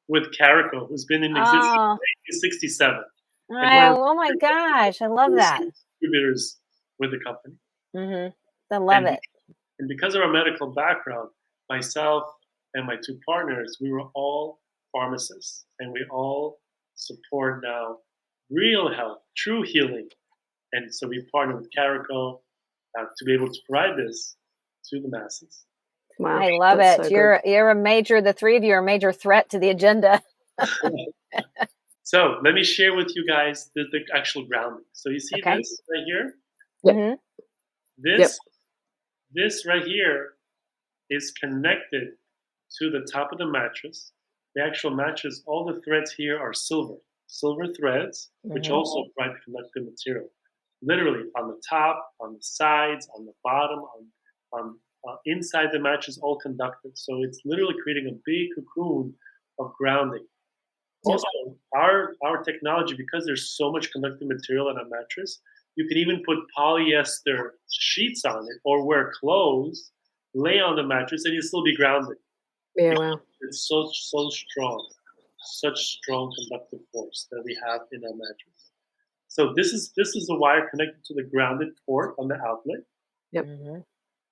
S3: with Carico, who's been in existence since 1967.
S2: Oh my gosh, I love that.
S3: Distributors with the company.
S2: I love it.
S3: And because of our medical background, myself and my two partners, we were all pharmacists, and we all support now real health, true healing. And so we partnered with Carico to be able to provide this to the masses.
S2: Wow, I love it. So you're a major. The three of you are a major threat to the agenda.
S3: So let me share with you guys the actual grounding. So you see this right here? This right here is connected to the top of the mattress. The actual mattress, all the threads here are silver threads, which also provide conductive material. Literally on the top, on the sides, on the bottom, on inside the mattress, all conductive. So it's literally creating a big cocoon of grounding. Also, our technology, because there's so much conductive material in a mattress, you can even put polyester sheets on it or wear clothes, lay on the mattress, and you'll still be grounded.
S1: Yeah, wow.
S3: It's so strong, such strong conductive force that we have in our mattress. So this is the wire connected to the grounded port on the outlet.
S1: Yep.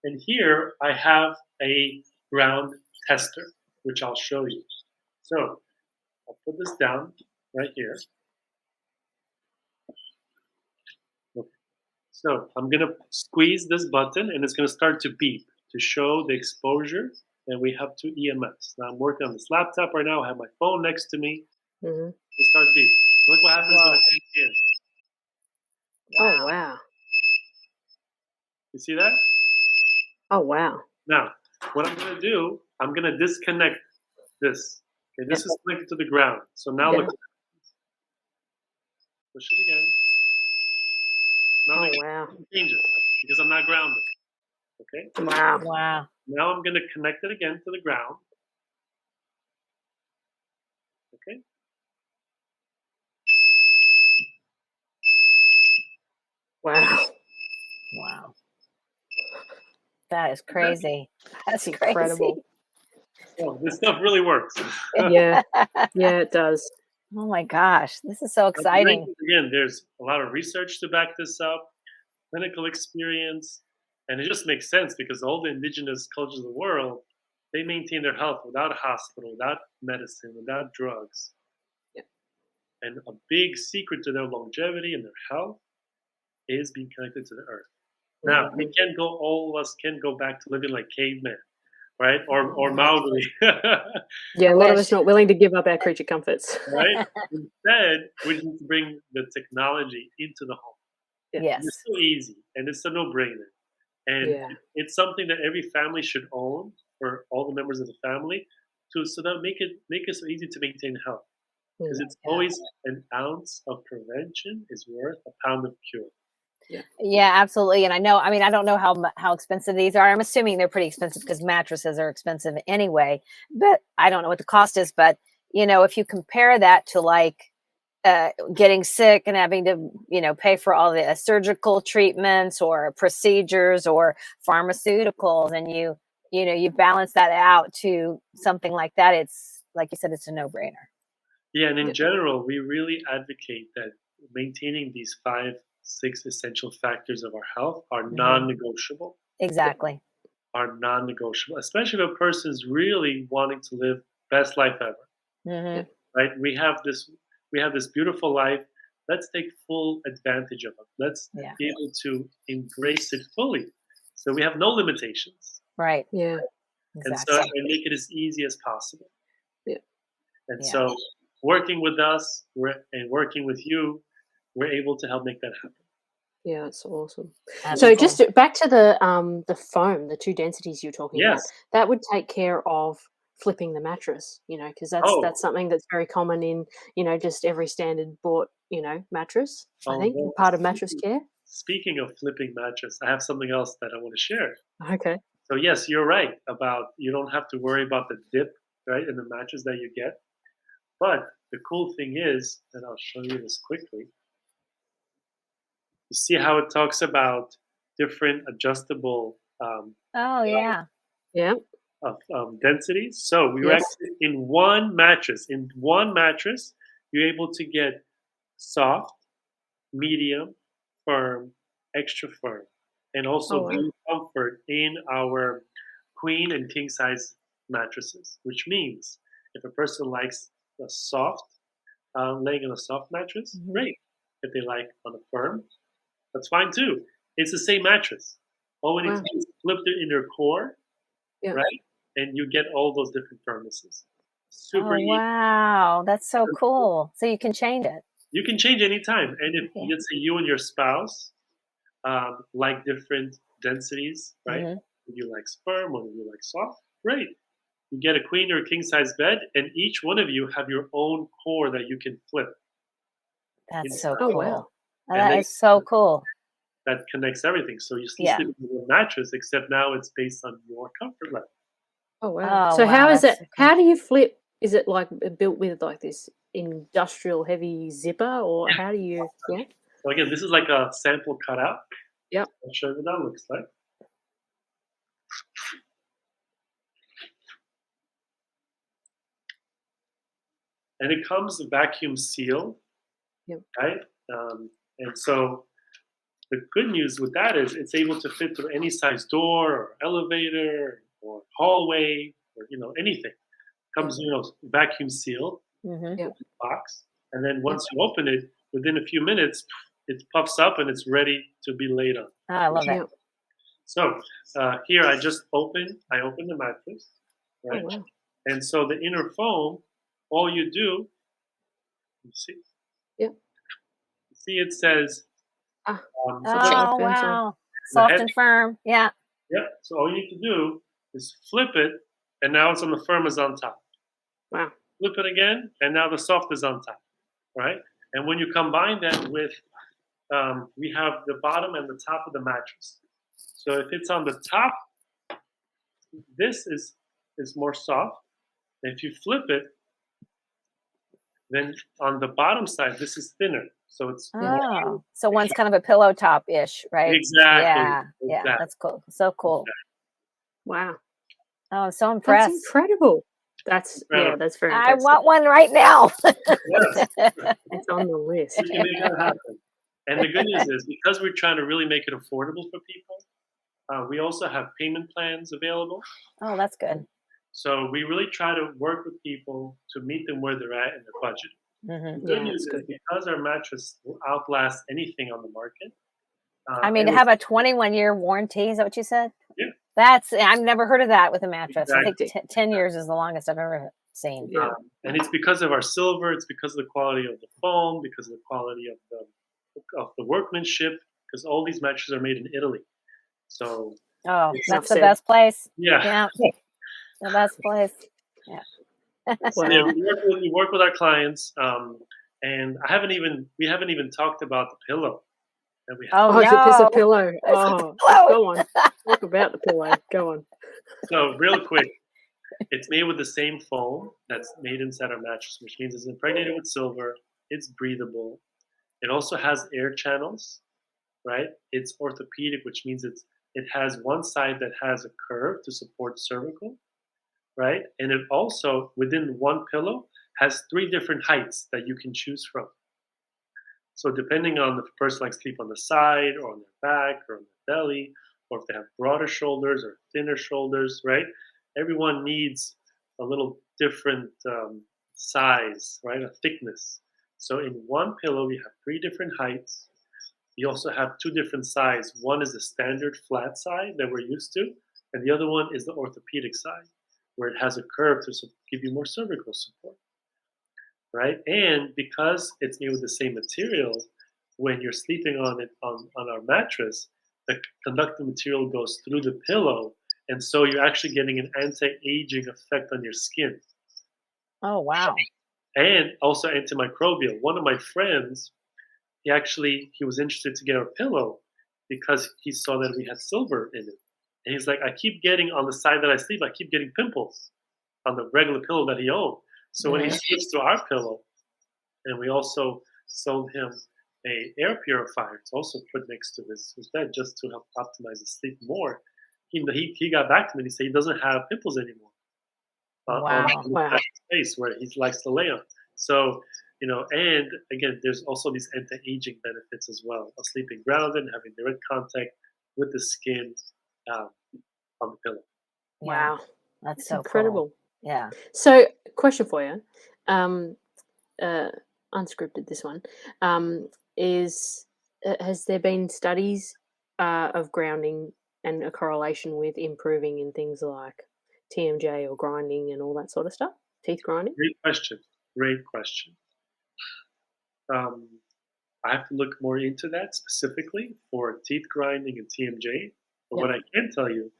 S3: And here I have a ground tester, which I'll show you. So I'll put this down right here. Okay. So I'm going to squeeze this button, and it's going to start to beep to show the exposure that we have to EMS. Now I'm working on this laptop right now. I have my phone next to me. It starts beep. Look what happens when I click here.
S1: Oh, wow.
S3: You see that?
S1: Oh, wow.
S3: Now, what I'm going to do, I'm going to disconnect this. Okay, this is connected to the ground. So now look. Push it again. Nothing changes because I'm not grounded. Okay?
S2: Wow.
S3: Now I'm going to connect it again to the ground. Okay?
S2: Wow. That is crazy. That's
S1: incredible.
S2: Crazy.
S3: Oh, this stuff really works.
S1: Yeah, it does.
S2: Oh my gosh, this is so exciting.
S3: Again, there's a lot of research to back this up, clinical experience, and it just makes sense because all the indigenous cultures of the world, they maintain their health without a hospital, without medicine, without drugs.
S1: Yeah.
S3: And a big secret to their longevity and their health is being connected to the earth. Now, all of us can't go back to living like cavemen, right? Or Mowgli.
S1: Yeah, a lot of us not willing to give up our creature comforts.
S3: Right? Instead, we need to bring the technology into the home.
S2: Yes.
S3: It's so easy, and it's a no-brainer. And it's something that every family should own for all the members of the family, so that make it so easy to maintain health. Because it's always an ounce of prevention is worth a pound of cure.
S2: Yeah, absolutely. And I don't know how expensive these are. I'm assuming they're pretty expensive because mattresses are expensive anyway, but I don't know what the cost is. But, if you compare that to like getting sick and having to, pay for all the surgical treatments or procedures or pharmaceuticals, and you balance that out to something like that, it's like you said, it's a no-brainer.
S3: Yeah. And in general, we really advocate that maintaining these 5-6 essential factors of our health are non-negotiable.
S2: Exactly.
S3: Are non-negotiable, especially if a person is really wanting to live best life ever. Right? We have this beautiful life. Let's take full advantage of it. Let's be able to embrace it fully. So we have no limitations.
S2: Right.
S1: Yeah.
S3: And so
S2: Exactly.
S3: and make it as easy as possible.
S1: Yeah.
S3: And
S2: Yeah.
S3: so working with us and working with you, we're able to help make that happen.
S1: Yeah, that's awesome.
S2: That's
S1: So
S2: cool.
S1: just back to the foam, the two densities you're talking about.
S3: Yes.
S1: That would take care of flipping the mattress, because
S3: Oh,
S1: that's something that's very common in, just every standard bought, mattress, I think,
S3: well,
S1: part of mattress care.
S3: speaking of flipping mattress, I have something else that I want to share.
S1: Okay.
S3: So yes, you're right about you don't have to worry about the dip, right, in the mattress that you get. But the cool thing is, and I'll show you this quickly. You see how it talks about different adjustable
S2: Oh yeah.
S1: Yeah.
S3: densities. So we were
S1: Yes.
S3: actually in one mattress. In one mattress, you're able to get soft, medium, firm, extra firm, and also
S1: Oh, wow.
S3: build comfort in our queen and king size mattresses. Which means if a person likes a soft, laying on a soft mattress,
S2: Mhm.
S3: great. If they like on a firm, that's fine too. It's the same mattress. All we need
S1: Wow.
S3: to do is flip the inner core,
S1: Yeah.
S3: right? And you get all those different firmnesses. Super
S2: Oh
S3: easy.
S2: wow, that's so cool. So you can change it.
S3: You can change anytime. And if,
S2: Yeah.
S3: let's say, you and your spouse like different densities, right?
S2: Mhm.
S3: If you like firm or if you like soft, great. You get a queen or a king size bed, and each one of you have your own core that you can flip.
S2: That's so
S3: inside.
S1: Oh,
S2: cool.
S1: wow.
S3: And
S2: That
S3: then
S2: is so cool.
S3: that connects everything. So you still
S2: Yeah.
S3: sleep with a mattress, except now it's based on your comfort level.
S1: Oh, wow.
S2: Oh
S1: So how
S2: wow,
S1: is
S2: that's
S1: it?
S2: so cool.
S1: How do you flip? Is it like built with like this industrial heavy zipper, or how do you? Yeah.
S3: So again, this is like a sample cutout.
S1: Yep.
S3: I'll show you what that looks like. And it comes vacuum sealed,
S1: Yep.
S3: right? And so the good news with that is it's able to fit through any size door or elevator or hallway or anything. Comes vacuum sealed
S2: Mhm.
S1: Yep.
S3: box, and then once you open it, within a few minutes, it puffs up and it's ready to be laid on.
S2: Oh, I love it.
S1: Yep.
S3: So here I opened the mattress,
S1: Oh,
S3: right?
S1: wow.
S3: And so the inner foam, all you do, you see it says
S1: Ah.
S3: something
S1: Something
S3: like
S1: like
S2: Oh
S1: firm side.
S2: wow.
S3: the
S2: Soft
S3: head.
S2: and firm. Yeah.
S3: Yep. So all you need to do is flip it, and now it's on the firm is on top.
S1: Wow.
S3: Flip it again, and now the soft is on top, right? And when you combine that with, we have the bottom and the top of the mattress. So if it's on the top, this is more soft. If you flip it, then on the bottom side, this is thinner. So it's
S2: Oh. So one's kind of a pillow top ish, right?
S3: exactly.
S2: Yeah. Yeah.
S3: Exactly.
S2: That's cool. So cool.
S1: Wow.
S2: Oh, I'm so
S1: That's
S2: impressed.
S1: incredible. That's
S3: Incredible.
S1: that's very
S2: I
S1: impressive.
S2: want one right now.
S3: Yes,
S1: It's on the list.
S3: we can make that happen. And the good news is, because we're trying to really make it affordable for people, we also have payment plans available.
S2: Oh, that's good.
S3: So we really try to work with people to meet them where they're at in their budget.
S2: Mhm.
S3: The good
S1: Yeah,
S3: news
S1: that's
S3: is,
S1: good.
S3: because our mattress will outlast anything on the market.
S2: I mean, to
S3: and
S2: have a 21-year warranty, is that what you said?
S3: Yeah.
S2: I've never heard of that with a mattress. I think
S1: Exactly.
S2: 10 years is the longest I've ever seen.
S1: Yeah.
S3: and it's because of our silver. It's because of the quality of the foam, because of the quality of the workmanship. Because all these mattresses are made in Italy. So
S2: Oh,
S3: It's
S2: that's the
S1: upset.
S2: best place.
S3: yeah.
S2: Yeah. The best place. Yeah.
S3: So, yeah,
S1: Wow.
S3: we work with our clients, and we haven't even talked about the pillow that we have.
S2: Oh,
S1: Oh, it's a piece of
S2: no.
S1: pillow.
S2: It's a
S1: Oh,
S2: pillow.
S1: go on. Talk about the pillow. Go on.
S3: So real quick, it's made with the same foam that's made inside our mattress, which means it's impregnated with silver. It's breathable. It also has air channels, right? It's orthopedic, which means it has one side that has a curve to support cervical, right? And it also, within one pillow, has 3 different heights that you can choose from. So depending on if the person likes to sleep on the side or on their back or on their belly, or if they have broader shoulders or thinner shoulders, right? Everyone needs a little different size, right? A thickness. So in one pillow, we have 3 different heights. you also have two different sides. One is the standard flat side that we're used to, and the other one is the orthopedic side, where it has a curve to give you more cervical support, right? And because it's made with the same material, when you're sleeping on it on our mattress, the conductive material goes through the pillow, and so you're actually getting an anti-aging effect on your skin,
S2: Oh, wow.
S3: and also antimicrobial. One of my friends, he was interested to get our pillow because he saw that we had silver in it, and he's like, I keep getting on the side that I sleep, I keep getting pimples on the regular pillow that he owned. So when he switched to our pillow, and we also sold him a air purifier to also put next to his bed just to help optimize his sleep more. He got back to me and he said he doesn't have pimples anymore on the space where he likes to lay on. So, and again, there's also these anti-aging benefits as well of sleeping grounded, having direct contact with the skin on the pillow.
S2: Wow. That's so
S1: incredible.
S2: Cool. Yeah.
S1: So, question for you. Unscripted, this one. Has there been studies of grounding and a correlation with improving in things like TMJ or grinding and all that sort of stuff? Teeth grinding?
S3: Great question. I have to look more into that specifically for teeth grinding and TMJ. But what I can tell you,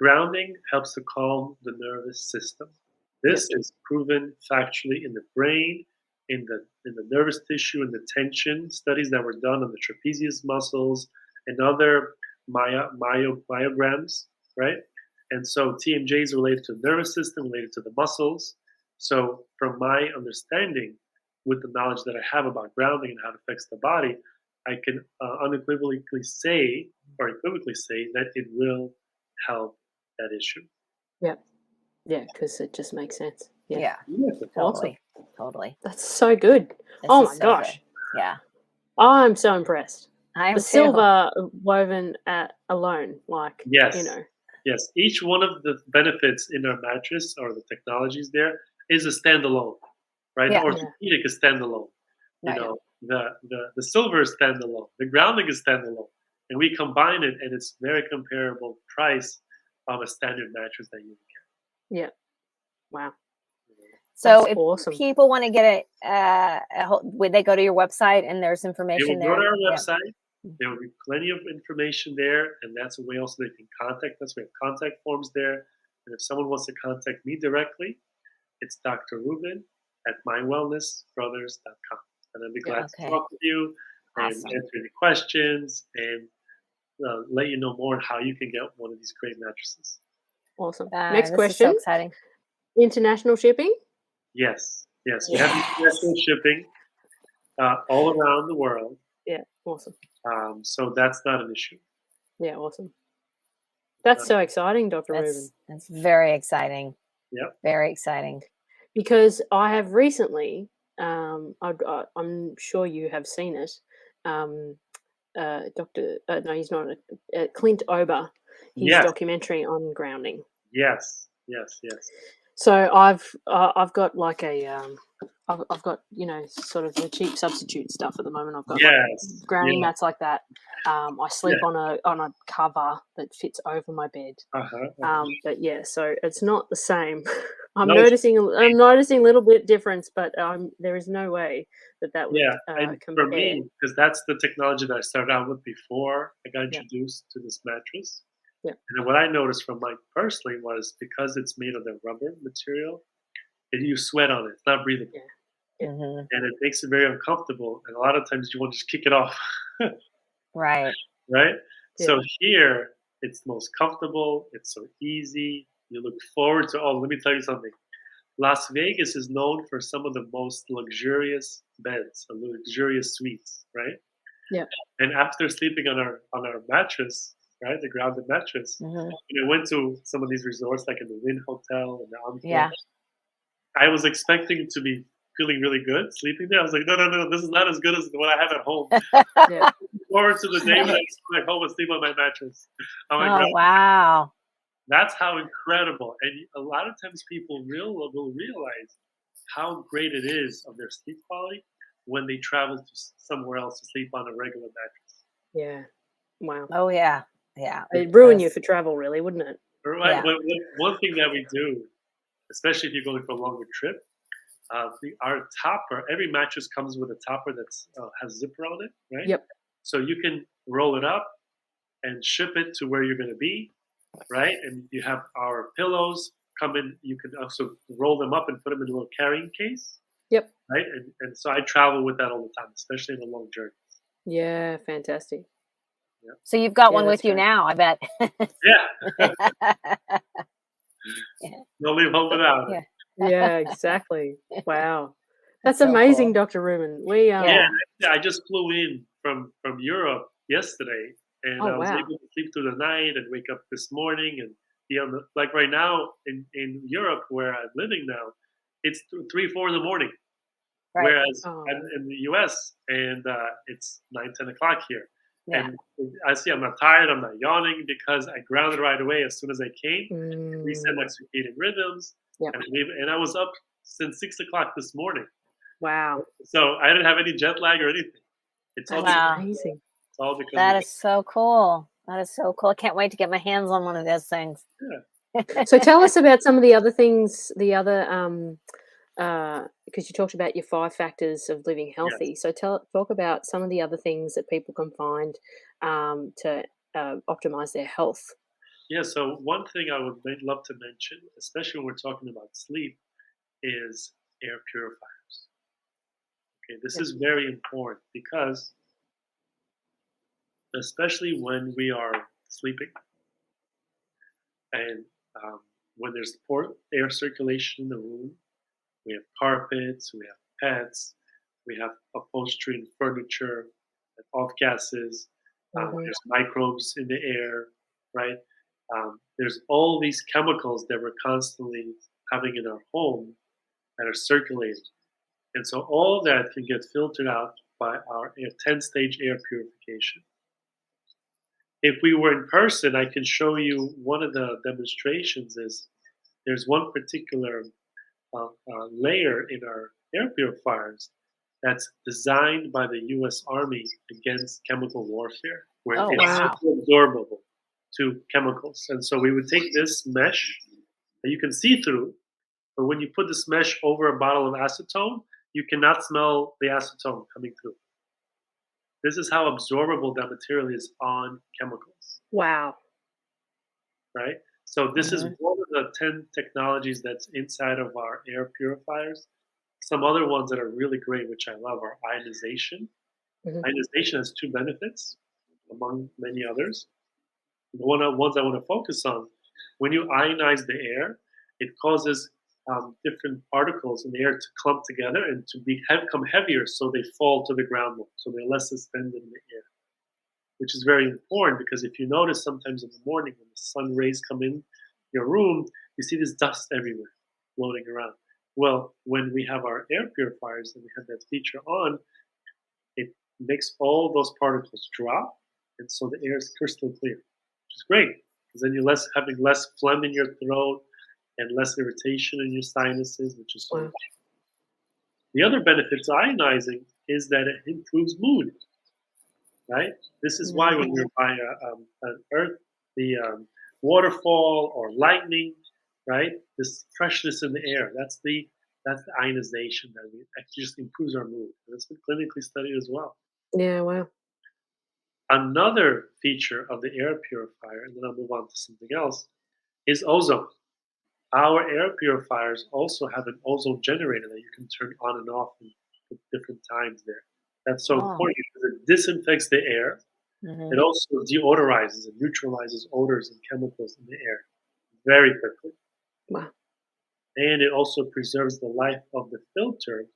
S3: grounding helps to calm the nervous system. This is proven factually in the brain, in the nervous tissue, and the tension studies that were done on the trapezius muscles and other myograms, right? And so TMJ is related to the nervous system, related to the muscles. So from my understanding, with the knowledge that I have about grounding and how it affects the body, I can equivocally say that it will help that issue.
S1: Yeah. Yeah, because it just makes sense.
S2: Yeah.
S1: Awesome.
S2: Totally.
S1: That's so good. Oh my gosh.
S2: Good. Yeah.
S1: I'm so impressed.
S2: I am
S1: the
S2: too.
S1: Silver woven alone,
S3: Yes. Each one of the benefits in our mattress or the technologies there is a standalone, right? The orthopedic is standalone.
S2: Right.
S3: The silver is standalone. The grounding is standalone, and we combine it, and it's very comparable price of a standard mattress that you would get.
S1: Yeah. Wow.
S2: So if people want to get would they go to your website and there's information there?
S3: They will go to our website. There will be plenty of information there, and that's a way also they can contact us. We have contact forms there, and if someone wants to contact me directly, it's Dr. Ruben at mywellnessbrothers.com, and I'd be glad to talk with you and answer any questions and let you know more on how you can get one of these great mattresses.
S1: Awesome. Next question.
S2: So exciting.
S1: International shipping?
S3: Yes. We have international shipping all around the world.
S1: Yeah, awesome.
S3: So that's not an issue.
S1: Yeah, awesome. That's so exciting, Dr. Ruben.
S2: That's very exciting.
S3: Yeah.
S2: Very exciting.
S1: Because I have recently, I'm sure you have seen it, he's not, Clint Ober, his documentary on grounding.
S3: Yes.
S1: So I've got like I've got sort of the cheap substitute stuff at the moment. I've got grounding mats like that. I sleep on a cover that fits over my bed. But so it's not the same. I'm noticing a little bit difference, but there is no way that would compare.
S3: For me, because that's the technology that I started out with before I got introduced to this mattress.
S1: Yeah.
S3: And what I noticed from mine personally was because it's made of the rubber material, you sweat on it. It's not breathable.
S1: Yeah.
S2: Mm-hmm.
S3: And it makes it very uncomfortable. And a lot of times you want to just kick it off.
S2: Right.
S3: Right?
S1: Yeah.
S3: So here, it's the most comfortable. It's so easy. You look forward to, let me tell you something. Las Vegas is known for some of the most luxurious beds, luxurious suites, right?
S1: Yeah.
S3: And after sleeping on our mattress, right, the grounded mattress, we went to some of these resorts, like in the Wynn Hotel and the Encore. I was expecting to be feeling really good sleeping there. I was like, no, this is not as good as what I have at home. Forward to the day when I come back home and sleep on my mattress.
S2: Wow.
S3: That's how incredible. And a lot of times people will realize how great it is of their sleep quality when they travel to somewhere else to sleep on a regular mattress.
S1: Yeah. Wow.
S2: Oh yeah. Yeah.
S1: It'd ruin you
S2: Those-
S1: for travel, really, wouldn't it?
S3: Right.
S2: Yeah.
S3: One thing that we do, especially if you're going for a longer trip, our topper, every mattress comes with a topper that's has zipper on it, right?
S1: Yep.
S3: So you can roll it up and ship it to where you're going to be, right? And you have our pillows come in. You can also roll them up and put them in a little carrying case,
S1: Yep.
S3: right? And so I travel with that all the time, especially in a long journey.
S1: Yeah, fantastic.
S3: Yeah.
S2: So you've got
S1: Yeah,
S2: one with
S1: that's
S2: you
S1: great.
S2: now, I bet.
S3: Yeah. Don't leave home without it.
S1: Yeah, exactly. Wow. That's
S2: so
S1: amazing,
S2: cool.
S1: Dr. Ruben. We
S3: Yeah, I just flew in from Europe yesterday, and
S1: Oh,
S3: I was
S1: wow.
S3: able to sleep through the night and wake up this morning and be on the like right now in Europe where I'm living now, it's 3, 4 in the morning.
S2: Right.
S3: Whereas
S1: Oh.
S3: I'm in the US and it's 9, 10 o'clock here.
S2: Yeah.
S3: And I see I'm not tired, I'm not yawning because I grounded right away as soon as I came, reset my
S1: Mm.
S3: circadian rhythms,
S1: Yep.
S3: and I was up since 6 o'clock this morning.
S1: Wow.
S3: So I didn't have any jet lag or anything. It's all
S1: That's
S2: Wow.
S1: amazing.
S3: it's all because
S2: That
S3: of
S2: is so cool. That is so cool. I can't wait to get my hands on one of those things.
S1: So tell us about some of the other things, because you talked about your 5 factors of living
S3: yes.
S1: healthy. So talk about some of the other things that people can find to optimize their health.
S3: Yeah, so one thing I would love to mention, especially when we're talking about sleep, is air purifiers. Okay, this
S1: Yep.
S3: is very important because especially when we are sleeping and when there's poor air circulation in the room, we have carpets, we have pets, we have upholstery and furniture, and off gases,
S1: Mhm.
S3: there's microbes in the air, right? There's all these chemicals that we're constantly having in our home that are circulating. And so all of that can get filtered out by our 10-stage air purification. If we were in person, I can show you one of the demonstrations is there's one particular layer in our air purifiers that's designed by the U.S. Army against chemical warfare, where
S2: Oh,
S3: it's
S2: wow.
S3: super absorbable to chemicals. And so we would take this mesh that you can see through, but when you put this mesh over a bottle of acetone, you cannot smell the acetone coming through. This is how absorbable that material is on chemicals,
S1: Wow.
S3: right? So this is
S2: Mhm.
S3: one of the 10 technologies that's inside of our air purifiers. Some other ones that are really great, which I love, are ionization.
S1: Mhm.
S3: Ionization has 2 benefits, among many others. The ones I want to focus on, when you ionize the air, it causes different particles in the air to clump together and to become heavier, so they fall to the ground more, so they're less suspended in the air, which is very important because if you notice sometimes in the morning when the sun rays come in your room, you see this dust everywhere floating around. Well, when we have our air purifiers and we have that feature on, it makes all those particles drop, and so the air is crystal clear, which is great because then you're having less phlegm in your throat and less irritation in your sinuses, which is so
S1: Wow.
S3: important. The other benefit to ionizing is that it improves mood, right? This is why when you're by an earth, the waterfall or lightning, right? This freshness in the air, that's the ionization that actually just improves our mood. And it's been clinically studied as well.
S1: Yeah, wow.
S3: Another feature of the air purifier, and then I'll move on to something else, is ozone. Our air purifiers also have an ozone generator that you can turn on and off at different times there. That's so
S2: Oh.
S3: important because it disinfects the air.
S2: Mhm.
S3: It also deodorizes and neutralizes odors and chemicals in the air very quickly.
S1: Wow.
S3: And it also preserves the life of the filter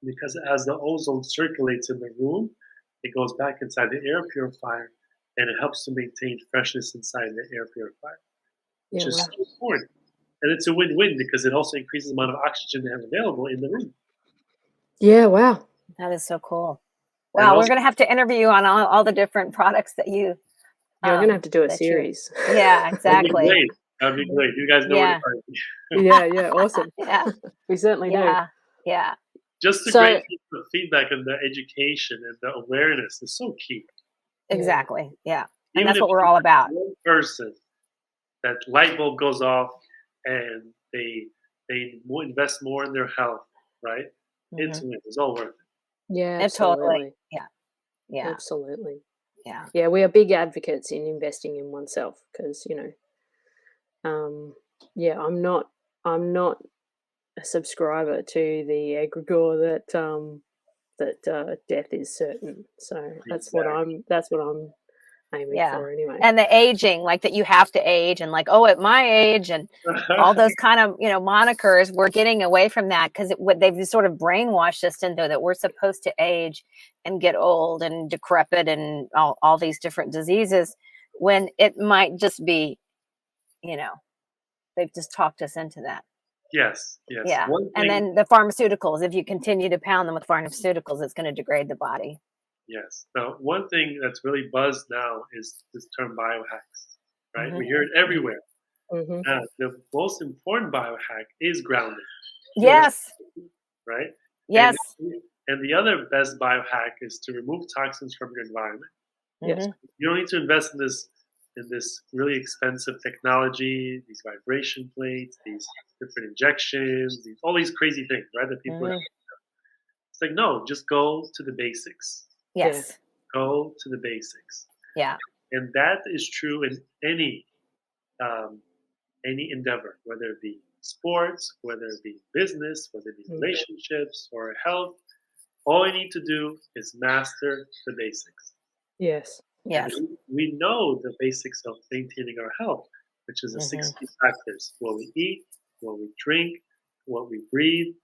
S3: because as the ozone circulates in the room, it goes back inside the air purifier and it helps to maintain freshness inside the air purifier, which
S1: Yeah,
S3: is
S1: wow.
S3: so important. And it's a win-win because it also increases the amount of oxygen they have available in the room.
S1: Yeah, wow.
S2: That is so cool.
S3: And
S2: Wow, we're
S3: also,
S2: going to have to interview you on all the different products that you
S1: Yeah, we're gonna have to do a
S2: that you're
S1: series.
S2: Yeah,
S3: that'd be
S2: exactly.
S3: great. That'd be great. You guys know where to
S2: Yeah.
S3: find me.
S1: Yeah, awesome.
S2: Yeah.
S1: We certainly do.
S2: Yeah. Yeah.
S3: Just the
S1: So
S3: great piece of feedback and the education and the awareness is so key.
S2: Exactly. Yeah. And
S3: Even
S2: that's
S3: if
S2: what we're all about.
S3: one person, that light bulb goes off and they invest more in their health, right? It's all worth it.
S1: Yeah,
S2: It totally.
S1: absolutely.
S2: Yeah. Yeah.
S1: Absolutely.
S2: Yeah.
S1: Yeah, we are big advocates in investing in oneself because, yeah, I'm not a subscriber to the egregore that death is certain. So that's what I'm aiming
S2: Yeah.
S1: for anyway.
S2: And the aging, like that you have to age and like, oh, at my age and all those kind of, monikers, we're getting away from that because they've sort of brainwashed us into that we're supposed to age and get old and decrepit and all these different diseases when it might just be, they've just talked us into that.
S3: Yes.
S2: Yeah.
S3: One
S2: And
S3: thing,
S2: then the pharmaceuticals, if you continue to pound them with pharmaceuticals, it's going to degrade the body.
S3: yes. Now, one thing that's really buzzed now is this term biohacks, right? We hear it everywhere. The most important biohack is grounding.
S2: Yes.
S3: Right?
S2: Yes.
S3: And the other best biohack is to remove toxins from your environment.
S1: Yes.
S3: You don't need to invest in this really expensive technology, these vibration plates, these different injections, all these crazy things, right? That people it's like, no, just go to the basics.
S2: Yes.
S3: Go to the basics.
S2: Yeah.
S3: And that is true in any endeavor, whether it be sports, whether it be business, whether it be relationships or health. All you need to do is master the basics.
S1: Yes.
S2: Yes.
S3: And we know the basics of maintaining our health, which is the 60 factors: what we eat, what we drink, what we breathe,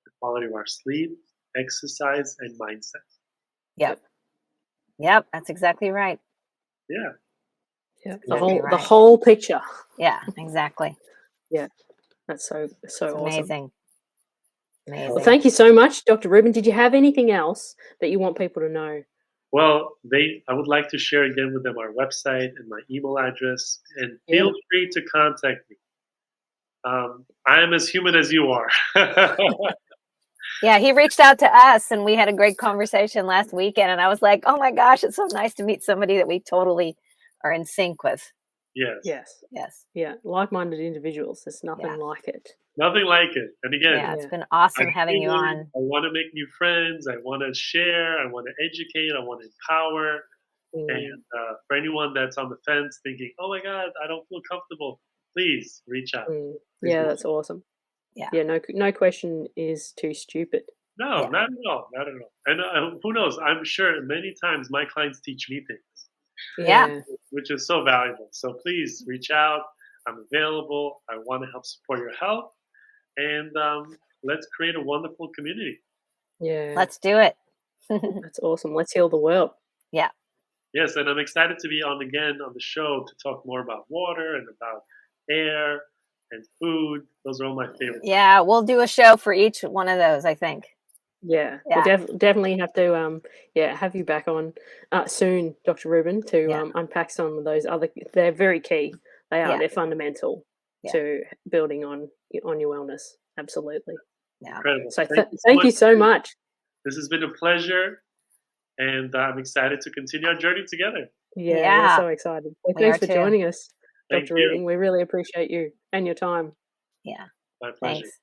S3: the quality of our sleep, exercise, and mindset.
S2: Yep. That's exactly right.
S3: Yeah.
S1: Yeah.
S2: Exactly
S1: The whole picture.
S2: Yeah, exactly.
S1: Yeah. That's so awesome.
S2: Amazing.
S1: Well, thank you so much, Dr. Ruben. Did you have anything else that you want people to know?
S3: Well, I would like to share again with them our website and my email address, and feel free to contact me. I am as human as you are.
S2: Yeah, he reached out to us and we had a great conversation last weekend. And I was like, oh my gosh, it's so nice to meet somebody that we totally are in sync with.
S3: Yes.
S1: Yeah, like-minded individuals. There's nothing like it.
S3: Nothing like it. And again,
S2: it's been awesome having you on.
S3: I want to make new friends. I want to share. I want to educate. I want to empower. And for anyone that's on the fence thinking, oh my God, I don't feel comfortable, please reach out.
S1: Yeah, that's awesome. Yeah, no question is too stupid.
S3: No, not at all. Not at all. And who knows? I'm sure many times my clients teach me things.
S2: Yeah.
S3: Which is so valuable. So please reach out. I'm available. I want to help support your health. And let's create a wonderful community.
S1: Yeah.
S2: Let's do it.
S1: That's awesome. Let's heal the world.
S2: Yeah.
S3: Yes, and I'm excited to be on the show to talk more about water and about air and food. Those are all my favorites.
S2: Yeah, we'll do a show for each one of those, I think.
S1: Yeah. We'll definitely have to have you back on soon, Dr. Ruben, to unpack some of those other. They're very key. They are. They're fundamental to building on your wellness. Absolutely.
S2: Yeah.
S3: Incredible.
S1: So thank you so much.
S3: This has been a pleasure, and I'm excited to continue our journey together.
S1: Yeah. We're so excited. Well, thanks for joining us, Dr.
S3: Thank you.
S1: Ruben. We really appreciate you and your time.
S2: Yeah.
S3: My pleasure.
S2: Thanks.